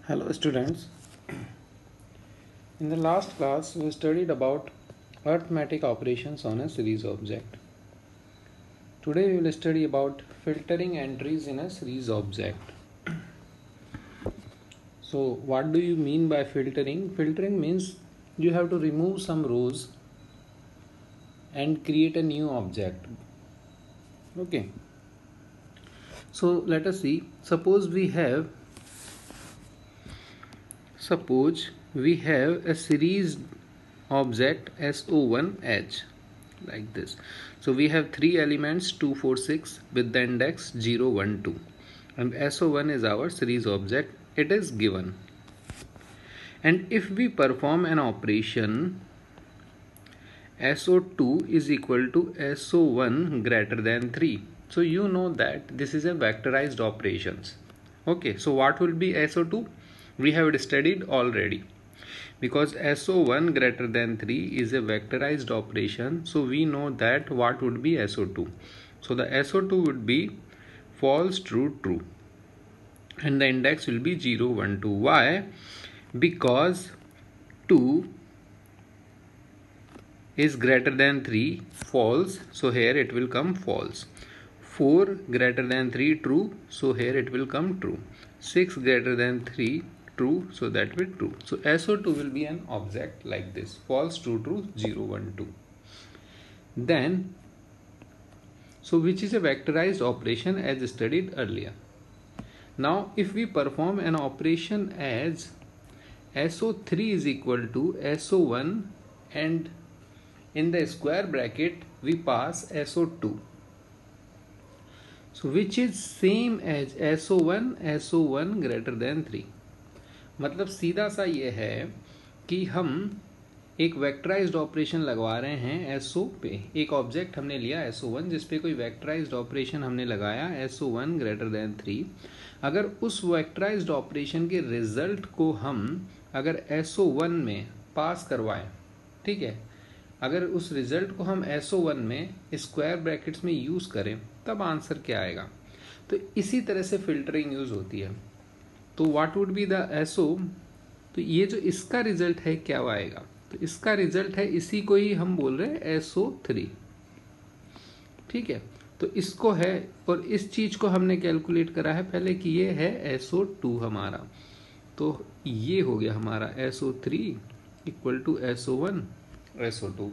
Hello students. In the last class we studied about arithmetic operations on a series object. Today we will study about filtering entries in a series object. So what do you mean by filtering? Filtering means you have to remove some rows and create a new object. Okay. So let us see. Suppose we have a series object SO1H like this. So we have three elements 2, 4, 6 with the index 0, 1, 2, and SO1 is our series object. It is given, and if we perform an operation SO2 is equal to SO1 greater than 3. So you know that this is a vectorized operations. Okay, so what will be SO2? We have studied already. Because SO1 greater than 3 is a vectorized operation, so we know that what would be SO2. So the SO2 would be false, true, true, and the index will be 0, 1, 2. Why? Because 2 is greater than 3, false, so here it will come false. 4 greater than 3, true, so here it will come true. 6 greater than 3, true, so that will true. So SO2 will be an object like this: false, true, true, 0, 1, 2. Then, so which is a vectorized operation as studied earlier. Now if we perform an operation as SO3 is equal to SO1 and in the square bracket we pass SO2, so which is same as SO1 greater than 3. मतलब सीधा सा ये है कि हम एक वेक्टराइज्ड operation लगवा रहे हैं SO पे. एक ऑब्जेक्ट हमने लिया SO1 जिस पे कोई वेक्टराइज्ड ऑपरेशन हमने लगाया SO1 greater than 3. अगर उस वेक्टराइज्ड ऑपरेशन के रिजल्ट को हम अगर SO1 में पास करवाएं, ठीक है, अगर उस रिजल्ट को हम SO1 में स्क्वायर ब्रैकेट्स में यूज करें तब आंसर क्या आएगा. तो इसी तरह से फिल्टरिंग यूज होती है. तो what would be the SO, तो ये जो इसका रिजल्ट है क्या आएगा, तो इसका रिजल्ट है इसी को ही हम बोल रहे हैं SO3. ठीक है, तो इसको है और इस चीज को हमने कैलकुलेट करा है पहले कि ये है SO2 हमारा. तो ये हो गया हमारा SO3 equal to SO1 SO2.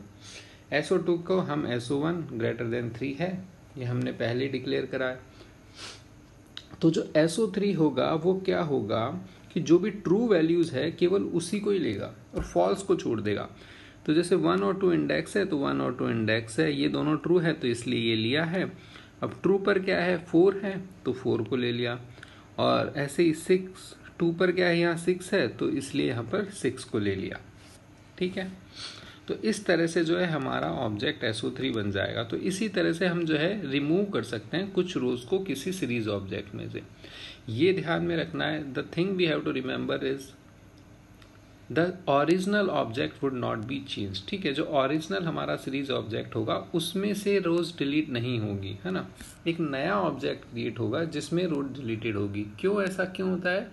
SO2 को हम SO1 greater than 3 है, ये हमने पहले डिक्लेयर करा है. तो जो SO3 होगा वो क्या होगा कि जो भी ट्रू वैल्यूज है केवल उसी को ही लेगा और फॉल्स को छोड़ देगा. तो जैसे 1 और 2 इंडेक्स है तो 1 और 2 इंडेक्स है, ये दोनों ट्रू है तो इसलिए ये लिया है. अब ट्रू पर क्या है 4 है तो 4 को ले लिया, और ऐसे ही 6 2 पर क्या है यहाँ 6 है तो इसलिए यहाँ पर 6 को ले लिया. ठीक है, तो इस तरह से जो है हमारा ऑब्जेक्ट SO3 बन जाएगा. तो इसी तरह से हम जो है रिमूव कर सकते हैं कुछ रोज को किसी सीरीज ऑब्जेक्ट में से. ये ध्यान में रखना है. The thing we have to remember is the original object would not be change. ठीक है, जो ओरिजिनल हमारा सीरीज ऑब्जेक्ट होगा उसमें से रोज डिलीट नहीं होगी, है ना. एक नया ऑब्जेक्ट क्रिएट होगा जिसमें रोज डिलीटेड होगी. क्यों ऐसा क्यों होता है?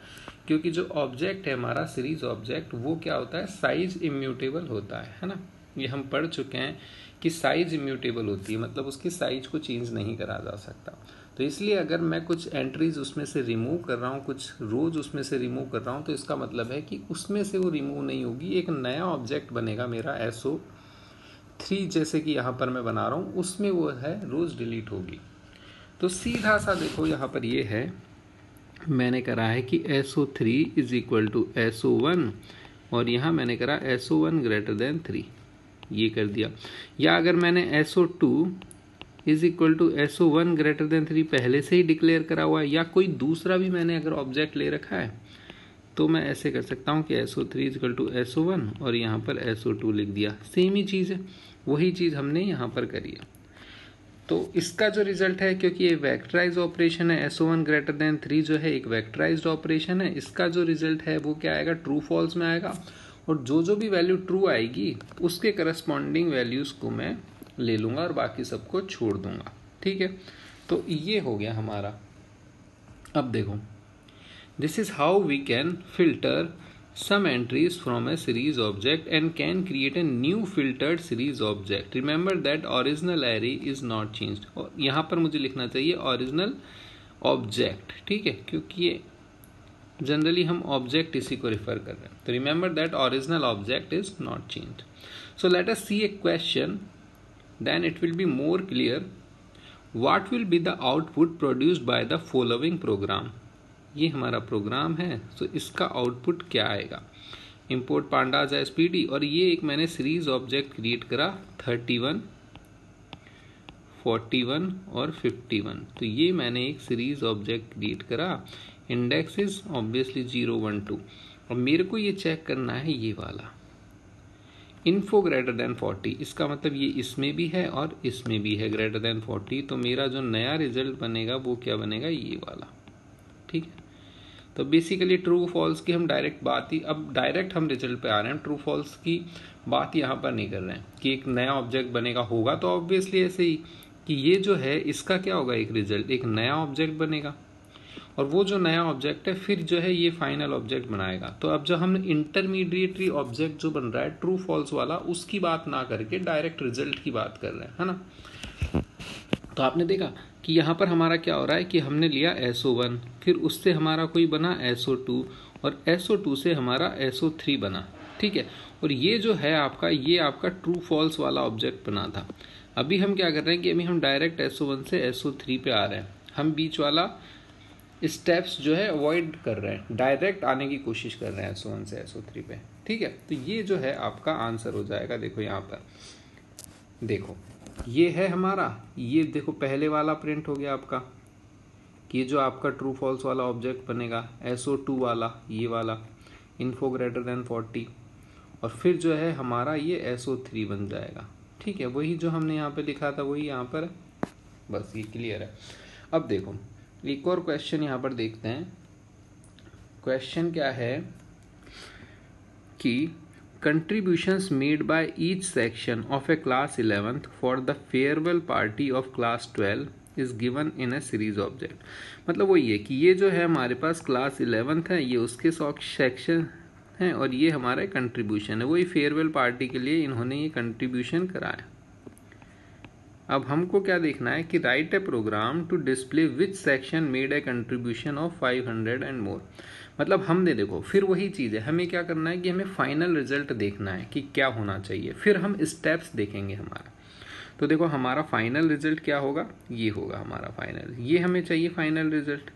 क्योंकि जो ऑब्जेक्ट है हमारा सीरीज ऑब्जेक्ट वो क्या होता है, साइज इम्यूटेबल होता है ना. ये हम पढ़ चुके हैं कि साइज इम्यूटेबल होती है, मतलब उसकी साइज को चेंज नहीं करा जा सकता. तो इसलिए अगर मैं कुछ एंट्रीज उसमें से रिमूव कर रहा हूँ, कुछ रोज उसमें से रिमूव कर रहा हूँ, तो इसका मतलब है कि उसमें से वो रिमूव नहीं होगी. एक नया ऑब्जेक्ट बनेगा मेरा SO3 जैसे कि यहाँ पर मैं बना रहा हूँ, उसमें वो है रोज डिलीट होगी. तो सीधा सा देखो यहाँ पर ये है, मैंने करा है कि SO3 is equal to SO1 और यहाँ मैंने करा SO1 greater than 3, ये कर दिया. या अगर मैंने SO2 is equal to SO1 greater than 3 पहले से ही डिक्लेयर करा हुआ है, या कोई दूसरा भी मैंने अगर ऑब्जेक्ट ले रखा है तो मैं ऐसे कर सकता हूँ कि SO3 is equal to SO1 और यहाँ पर SO2 लिख दिया. सेम ही चीज़ है, वही चीज़ हमने यहाँ पर करी है. तो इसका जो रिजल्ट है, क्योंकि ये वेक्टराइज ऑपरेशन है, SO1 greater than 3 जो है एक वेक्टराइज्ड ऑपरेशन है, इसका जो रिजल्ट है वो क्या आएगा, ट्रू फॉल्स में आएगा. और जो भी वैल्यू ट्रू आएगी उसके करस्पॉन्डिंग वैल्यूज को मैं ले लूंगा और बाकी सबको छोड़ दूंगा. ठीक है, तो ये हो गया हमारा. अब देखो This is how we can filter some entries from a series object and can create a new filtered series object. Remember that original array is not changed. और यहाँ पर मुझे लिखना चाहिए original object, ठीक है, क्योंकि ये जनरली हम ऑब्जेक्ट इसी को रिफर कर रहे हैं. तो remember that original object is not changed. So let us see a question, then it will be more clear. What will be the output produced by the following program. ये हमारा programme है, तो इसका output क्या आएगा. Import pandas SPD, और ये एक मैंने सीरीज ऑब्जेक्ट क्रिएट करा 31, 41 और 51. तो ये मैंने एक सीरीज ऑब्जेक्ट क्रिएट करा. Index is obviously 0, 1, 2. और मेरे को ये चेक करना है ये वाला इन्फो ग्रेटर देन 40. इसका मतलब ये इसमें भी है और इसमें भी है ग्रेटर देन 40. तो मेरा जो नया रिजल्ट बनेगा वो क्या बनेगा, ये वाला. ठीक है, तो बेसिकली ट्रू फॉल्स की हम डायरेक्ट बात ही, अब डायरेक्ट हम रिजल्ट पे आ रहे हैं. ट्रू फॉल्स की बात यहाँ पर नहीं कर रहे हैं कि एक नया ऑब्जेक्ट बनेगा. होगा तो ऑब्वियसली ऐसे ही कि ये जो है इसका क्या होगा, एक रिजल्ट, एक नया ऑब्जेक्ट बनेगा, और वो जो नया ऑब्जेक्ट है फिर जो है ये फाइनल ऑब्जेक्ट बनाएगा. तो अब जो हम इंटरमीडिएटरी ऑब्जेक्ट जो बन रहा है ट्रू फॉल्स वाला, उसकी बात ना करके डायरेक्ट रिजल्ट की बात कर रहे हैं, है ना. तो आपने देखा कि यहाँ पर हमारा क्या हो रहा है कि हमने लिया SO1, फिर उससे हमारा कोई बना SO2, और SO2 से हमारा SO3 बना. ठीक है, और ये जो है आपका, ये आपका ट्रू फॉल्स वाला ऑब्जेक्ट बना था. अभी हम क्या कर रहे हैं कि अभी हम डायरेक्ट SO1 से SO3 पे आ रहे हैं. हम बीच वाला स्टेप्स जो है अवॉइड कर रहे हैं, डायरेक्ट आने की कोशिश कर रहे हैं SO1 से SO3 पे. ठीक है, तो ये जो है आपका आंसर हो जाएगा. देखो यहाँ पर देखो, ये है हमारा, ये देखो पहले वाला प्रिंट हो गया आपका, कि जो आपका ट्रू फॉल्स वाला ऑब्जेक्ट बनेगा. SO2 वाला, ये वाला इन्फो ग्रेटर देन 40, और फिर जो है हमारा ये SO3 बन जाएगा. ठीक है, वही जो हमने यहाँ पे लिखा था वही यहाँ पर है. बस ये क्लियर है. अब देखो एक और क्वेश्चन यहाँ पर देखते हैं. क्वेश्चन क्या है कि contributions made by each section of a class 11th for the farewell party of class 12 is given in a series object. मतलब वो ये कि ये जो है हमारे पास क्लास 11th है, ये उसके सेक्शन है, और ये हमारा कंट्रीब्यूशन है. वही फेयरवेल पार्टी के लिए इन्होंने ये कंट्रीब्यूशन कराया. अब हमको क्या देखना है कि write a program to display which section made a contribution of 500 and more. मतलब हमने देखो फिर वही चीज़ है, हमें क्या करना है कि हमें फाइनल रिजल्ट देखना है कि क्या होना चाहिए, फिर हम स्टेप्स देखेंगे हमारा. तो देखो हमारा फाइनल रिजल्ट क्या होगा, ये होगा हमारा फाइनल. ये हमें चाहिए फाइनल रिजल्ट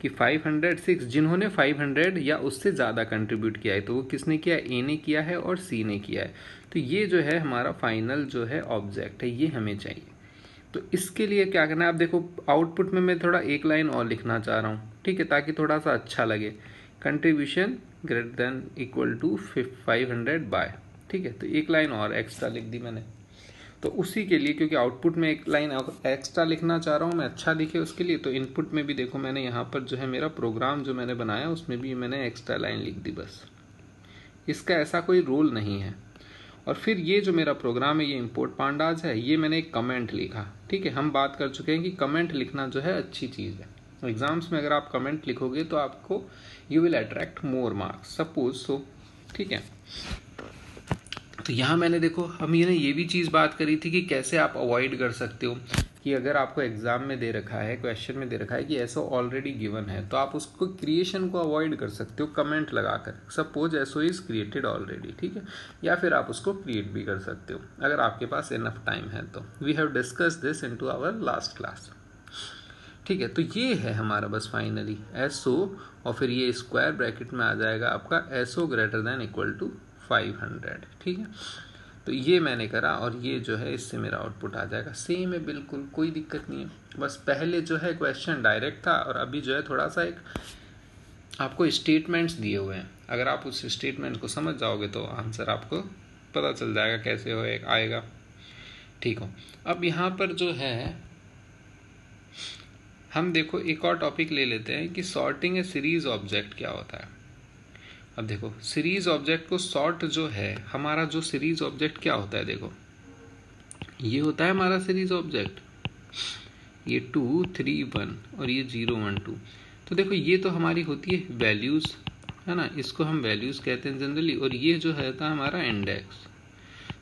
कि 506 जिन्होंने 500 या उससे ज़्यादा कंट्रीब्यूट किया है, तो वो किसने किया, ए ने किया है और सी ने किया है. तो ये जो है हमारा फाइनल जो है ऑब्जेक्ट है, ये हमें चाहिए. तो इसके लिए क्या करना है, आप देखो आउटपुट में मैं थोड़ा एक लाइन और लिखना चाह रहा हूँ. ठीक है, ताकि थोड़ा सा अच्छा लगे. Contribution greater than equal to 500 by. ठीक है, तो एक लाइन और एक्स्ट्रा लिख दी मैंने. तो उसी के लिए, क्योंकि आउटपुट में एक लाइन एक्स्ट्रा लिखना चाह रहा हूँ मैं, अच्छा दिखे उसके लिए, तो इनपुट में भी देखो मैंने यहाँ पर जो है मेरा प्रोग्राम जो मैंने बनाया उसमें भी मैंने एक्स्ट्रा लाइन लिख दी. बस इसका ऐसा कोई रोल नहीं है. और फिर ये जो मेरा प्रोग्राम है, ये इंपोर्ट पांडाज है, ये मैंने एक कमेंट लिखा. ठीक है, हम बात कर चुके हैं कि कमेंट लिखना जो है अच्छी चीज़ है. एग्जाम्स में अगर आप कमेंट लिखोगे तो आपको you will attract more marks, suppose so. ठीक है, तो यहाँ मैंने देखो हम ये भी चीज़ बात करी थी कि कैसे आप अवॉइड कर सकते हो कि अगर आपको एग्जाम में दे रखा है, क्वेश्चन में दे रखा है कि ऐसा ऑलरेडी गिवन है, तो आप उसको क्रिएशन को अवॉइड कर सकते हो कमेंट लगाकर. Suppose SO is created already. ठीक है, या फिर आप उसको क्रिएट भी कर सकते हो अगर आपके पास इनफ टाइम है तो. We have discuss this in to our last class. ठीक है, तो ये है हमारा बस फाइनली एसओ, और फिर ये स्क्वायर ब्रैकेट में आ जाएगा आपका SO greater than equal to 500. ठीक है, तो ये मैंने करा और ये जो है इससे मेरा आउटपुट आ जाएगा. सेम है बिल्कुल, कोई दिक्कत नहीं है. बस पहले जो है क्वेश्चन डायरेक्ट था और अभी जो है थोड़ा सा एक आपको स्टेटमेंट्स दिए हुए हैं. अगर आप उस स्टेटमेंट को समझ जाओगे तो आंसर आपको पता चल जाएगा कैसे हो आएगा. ठीक हो, अब यहाँ पर जो है हम देखो एक और टॉपिक ले लेते हैं कि सॉर्टिंग ए सीरीज ऑब्जेक्ट क्या होता है. अब देखो सीरीज ऑब्जेक्ट को सॉर्ट जो है, हमारा जो सीरीज ऑब्जेक्ट क्या होता है, देखो ये होता है हमारा सीरीज ऑब्जेक्ट, ये 2 3 1 और ये 0 1 2. तो देखो ये तो हमारी होती है वैल्यूज़, है ना, इसको हम वैल्यूज़ कहते हैं जनरली, और ये जो है था हमारा इंडेक्स।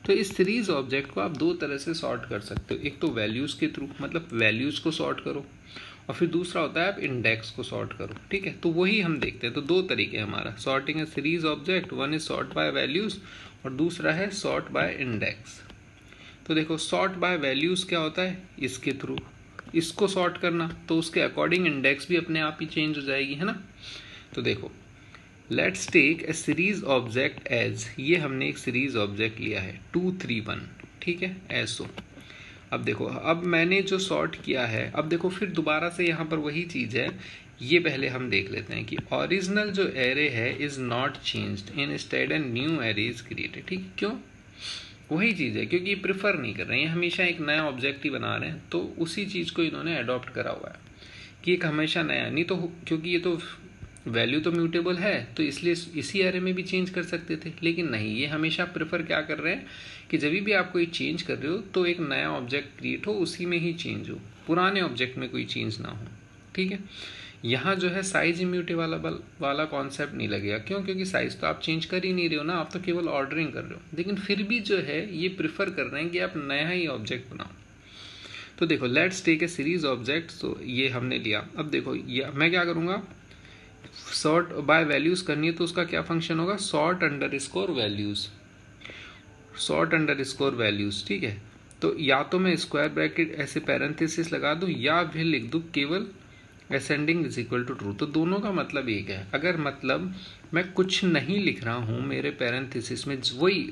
तो इस सीरीज ऑब्जेक्ट को आप दो तरह से सॉर्ट कर सकते हो, एक तो वैल्यूज़ के थ्रू, मतलब वैल्यूज़ को सॉर्ट करो, और फिर दूसरा होता है आप इंडेक्स को सॉर्ट करो, ठीक है। तो वही हम देखते हैं। तो दो तरीके हमारा sorting A series object, one is sort by values और दूसरा है सॉर्ट बाय इंडेक्स। तो देखो सॉर्ट बाय वैल्यूज़ क्या होता है, इसके थ्रू इसको सॉर्ट करना, तो उसके अकॉर्डिंग इंडेक्स भी अपने आप ही चेंज हो जाएगी, है ना। तो देखो let's take a series object as, ये हमने एक सीरीज ऑब्जेक्ट लिया है 2 3 1, ठीक है, ऐसो। अब देखो अब मैंने जो सॉर्ट किया है, अब देखो फिर दोबारा से यहाँ पर वही चीज़ है, ये पहले हम देख लेते हैं कि ओरिजिनल जो एरे है is not changed, instead a new array is created, ठीक है। क्यों, वही चीज़ है, क्योंकि ये प्रेफर नहीं कर रहे हैं, ये हमेशा एक नया ऑब्जेक्ट ही बना रहे हैं, तो उसी चीज़ को इन्होंने अडॉप्ट करा हुआ है कि एक हमेशा नया, नहीं तो क्योंकि ये तो वैल्यू तो म्यूटेबल है, तो इसलिए इसी एरे में भी चेंज कर सकते थे, लेकिन नहीं, ये हमेशा प्रेफर क्या कर रहे हैं कि जब भी आप कोई चेंज कर रहे हो तो एक नया ऑब्जेक्ट क्रिएट हो, उसी में ही चेंज हो, पुराने ऑब्जेक्ट में कोई चेंज ना हो, ठीक है। यहाँ जो है साइज इम्यूटेबल वाला कॉन्सेप्ट नहीं लगेगा, क्यों, क्योंकि साइज तो आप चेंज कर ही नहीं रहे हो ना, आप तो केवल ऑर्डरिंग कर रहे हो, लेकिन फिर भी जो है ये प्रेफर कर रहे हैं कि आप नया ही ऑब्जेक्ट बनाओ। तो देखो let's take a series object, तो ये हमने लिया। अब देखो ये मैं क्या करूँगा, सॉर्ट बाय वैल्यूज करनी है, तो उसका क्या फंक्शन होगा, sort under score values, sort under score values, ठीक है। तो या तो मैं स्क्वायर ब्रैकेट ऐसे पैरेंथेसिस लगा दूं, या फिर लिख दूं केवल ascending is equal to true. तो दोनों का मतलब एक है, अगर मतलब मैं कुछ नहीं लिख रहा हूं मेरे पैरेंथेसिस में,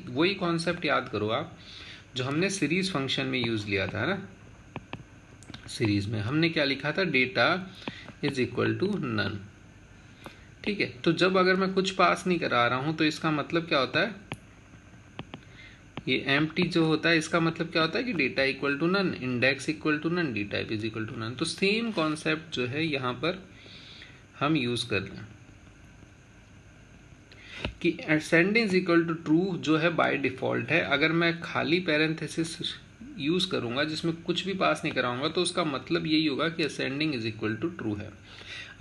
वही कॉन्सेप्ट याद करो आप जो हमने सीरीज फंक्शन में यूज लिया था ना। सीरीज में हमने क्या लिखा था, data is equal to none, ठीक है। तो जब अगर मैं कुछ पास नहीं करा रहा हूं तो इसका मतलब क्या होता है, ये एम्प्टी जो होता है इसका मतलब क्या होता है कि data equal to none, index equal to none, D type is equal to none. तो सेम कॉन्सेप्ट जो है यहां पर हम यूज कर रहे हैं कि ascending is equal to true जो है बाय डिफॉल्ट है। अगर मैं खाली पैरेंथेसिस यूज करूंगा जिसमें कुछ भी पास नहीं कराऊंगा, तो उसका मतलब यही होगा कि ascending is equal to true है।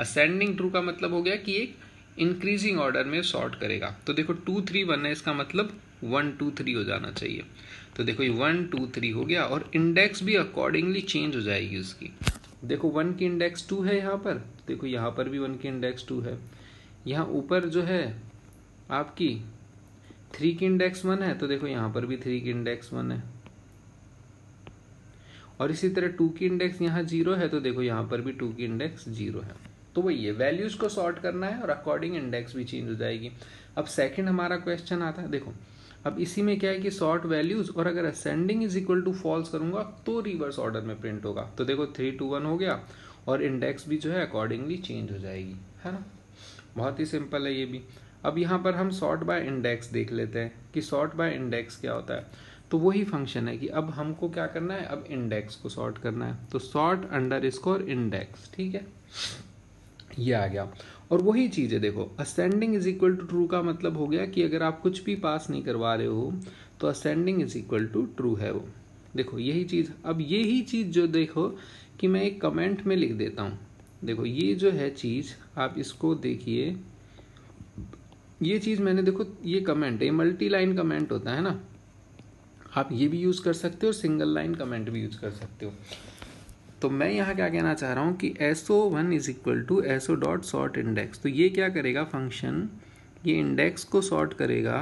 असेंडिंग ट्रू का मतलब हो गया कि एक इंक्रीजिंग ऑर्डर में सॉर्ट करेगा। तो देखो 2 3 1 है, इसका मतलब 1 2 3 हो जाना चाहिए। तो देखो ये 1 2 3 हो गया, और इंडेक्स भी अकॉर्डिंगली चेंज हो जाएगी उसकी। देखो 1 की इंडेक्स 2 है यहाँ पर, देखो यहाँ पर भी 1 की इंडेक्स 2 है, यहाँ ऊपर जो है आपकी 3 की इंडेक्स 1 है, तो देखो यहाँ पर भी 3 की इंडेक्स 1 है, और इसी तरह 2 की इंडेक्स यहाँ 0 है, तो देखो यहाँ पर भी 2 की इंडेक्स 0 है। तो वही है, वैल्यूज को सॉर्ट करना है और अकॉर्डिंग इंडेक्स भी चेंज हो जाएगी। अब सेकंड हमारा क्वेश्चन आता है, देखो अब इसी में क्या है कि सॉर्ट वैल्यूज, और अगर ascending is equal to false करूंगा तो रिवर्स ऑर्डर में प्रिंट होगा। तो देखो 3 2 1 हो गया, और इंडेक्स भी जो है अकॉर्डिंगली चेंज हो जाएगी, है ना। बहुत ही सिंपल है ये भी। अब यहाँ पर हम सॉर्ट बाय इंडेक्स देख लेते हैं कि सॉर्ट बाय इंडेक्स क्या होता है। तो वही फंक्शन है कि अब हमको क्या करना है, अब इंडेक्स को सॉर्ट करना है, तो सॉर्ट अंडर स्कोर इंडेक्स, ठीक है, ये आ गया। और वही चीज है, देखो ascending is equal to true का मतलब हो गया कि अगर आप कुछ भी पास नहीं करवा रहे हो तो ascending is equal to true है वो। देखो यही चीज, अब यही चीज जो देखो कि मैं एक कमेंट में लिख देता हूं, देखो ये जो है चीज आप इसको देखिए, ये चीज मैंने देखो ये कमेंट है, मल्टी लाइन कमेंट होता है ना, आप ये भी यूज कर सकते हो, सिंगल लाइन कमेंट भी यूज कर सकते हो। तो मैं यहाँ क्या कहना चाह रहा हूँ कि SO1 is equal to SO dot sort index. तो ये क्या करेगा फंक्शन, ये इंडेक्स को सॉर्ट करेगा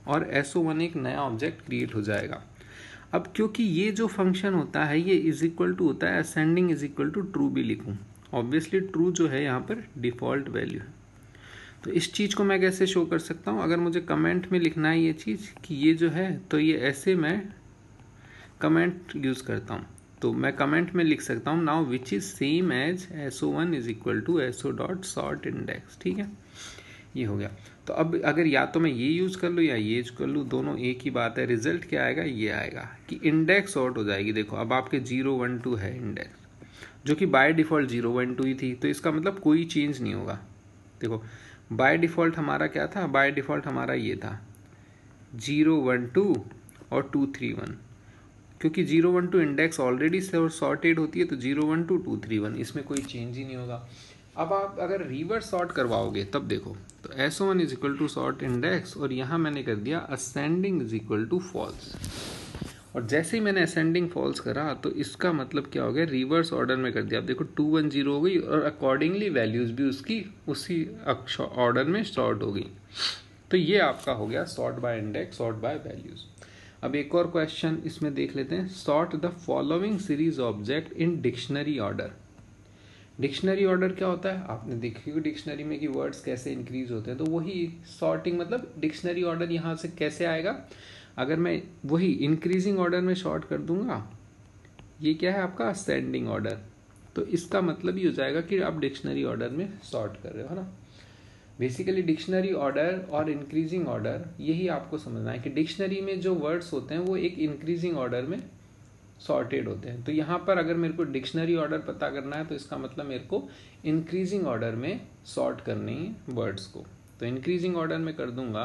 और SO1 एक नया ऑब्जेक्ट क्रिएट हो जाएगा। अब क्योंकि ये जो फंक्शन होता है ये इज इक्वल टू होता है ascending is equal to true भी लिखूँ, ऑब्वियसली ट्रू जो है यहाँ पर डिफॉल्ट वैल्यू है। तो इस चीज़ को मैं कैसे शो कर सकता हूँ, अगर मुझे कमेंट में लिखना है ये चीज़ कि ये जो है, तो ये ऐसे मैं कमेंट यूज़ करता हूँ, तो मैं कमेंट में लिख सकता हूँ now which is same as SO1 is equal to SO dot sort index, ठीक है, ये हो गया। तो अब अगर या तो मैं ये यूज़ कर लूँ या ये यूज कर लूँ, दोनों एक ही बात है, रिजल्ट क्या आएगा, ये आएगा कि इंडेक्स सॉर्ट हो जाएगी। देखो अब आपके 0 1 2 है इंडेक्स, जो कि बाय डिफॉल्ट 0 1 2 ही थी, तो इसका मतलब कोई चेंज नहीं होगा। देखो बाय डिफॉल्ट हमारा क्या था, बाय डिफॉल्ट हमारा ये था 0 1 2 और 2 3 1, क्योंकि 0 1 2 इंडेक्स ऑलरेडी सॉर्टेड होती है, तो 0 1 2 2 3 1 इसमें कोई चेंज ही नहीं होगा। अब आप अगर रिवर्स सॉर्ट करवाओगे तब देखो, तो SO1 is equal to sort index, और यहाँ मैंने कर दिया ascending is equal to false. और जैसे ही मैंने असेंडिंग फॉल्स करा तो इसका मतलब क्या हो गया, रिवर्स ऑर्डर में कर दिया। आप देखो 2 1 0 हो गई, और अकॉर्डिंगली वैल्यूज भी उसकी उसी ऑर्डर में सॉर्ट हो गई। तो ये आपका हो गया sort by index, sort by values. अब एक और क्वेश्चन इसमें देख लेते हैं, sort the following series object in dictionary order. Dictionary order क्या होता है, आपने देखी होगी डिक्शनरी में कि वर्ड्स कैसे इंक्रीज होते हैं, तो वही सॉर्टिंग, मतलब डिक्शनरी ऑर्डर यहाँ से कैसे आएगा, अगर मैं वही इंक्रीजिंग ऑर्डर में शॉर्ट कर दूंगा, ये क्या है आपका असेंडिंग ऑर्डर, तो इसका मतलब ये हो जाएगा कि आप डिक्शनरी ऑर्डर में सॉर्ट कर रहे हो, है ना। बेसिकली डिक्शनरी ऑर्डर और इंक्रीजिंग ऑर्डर, यही आपको समझना है कि डिक्शनरी में जो वर्ड्स होते हैं वो एक इंक्रीजिंग ऑर्डर में सॉर्टेड होते हैं। तो यहाँ पर अगर मेरे को डिक्शनरी ऑर्डर पता करना है तो इसका मतलब मेरे को इंक्रीजिंग ऑर्डर में सॉर्ट करनी है वर्ड्स को। तो इंक्रीजिंग ऑर्डर में कर दूंगा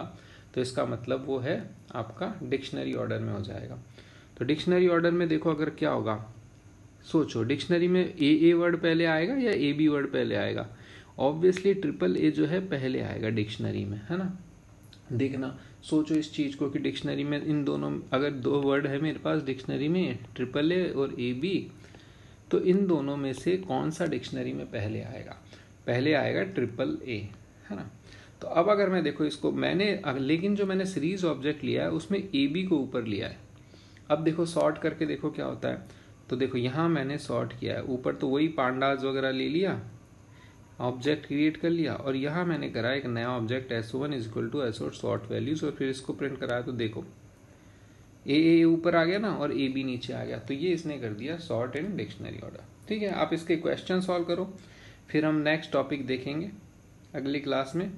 तो इसका मतलब वो है आपका डिक्शनरी ऑर्डर में हो जाएगा। तो डिक्शनरी ऑर्डर में देखो अगर क्या होगा, सोचो डिक्शनरी में ए वर्ड पहले आएगा या ए बी वर्ड पहले आएगा, ऑब्वियसली ट्रिपल ए जो है पहले आएगा डिक्शनरी में, है ना। देखना, सोचो इस चीज को कि डिक्शनरी में इन दोनों, अगर दो वर्ड है मेरे पास डिक्शनरी में ट्रिपल ए और ए बी, तो इन दोनों में से कौन सा डिक्शनरी में पहले आएगा, पहले आएगा ट्रिपल ए, है ना। तो अब अगर मैं देखो इसको मैंने, लेकिन जो मैंने सीरीज ऑब्जेक्ट लिया है उसमें ए बी को ऊपर लिया है। अब देखो सॉर्ट करके देखो क्या होता है, तो देखो यहाँ मैंने सॉर्ट किया है, ऊपर तो वही पांडाज वगैरह ले लिया, ऑब्जेक्ट क्रिएट कर लिया, और यहाँ मैंने करा एक नया object SO1 is equal to SO sort values, और फिर इसको प्रिंट कराया तो देखो ए ऊपर आ गया ना और ए बी नीचे आ गया, तो ये इसने कर दिया सॉर्ट इन डिक्शनरी ऑर्डर। ठीक है, आप इसके क्वेश्चन सॉल्व करो, फिर हम नेक्स्ट टॉपिक देखेंगे अगली क्लास में।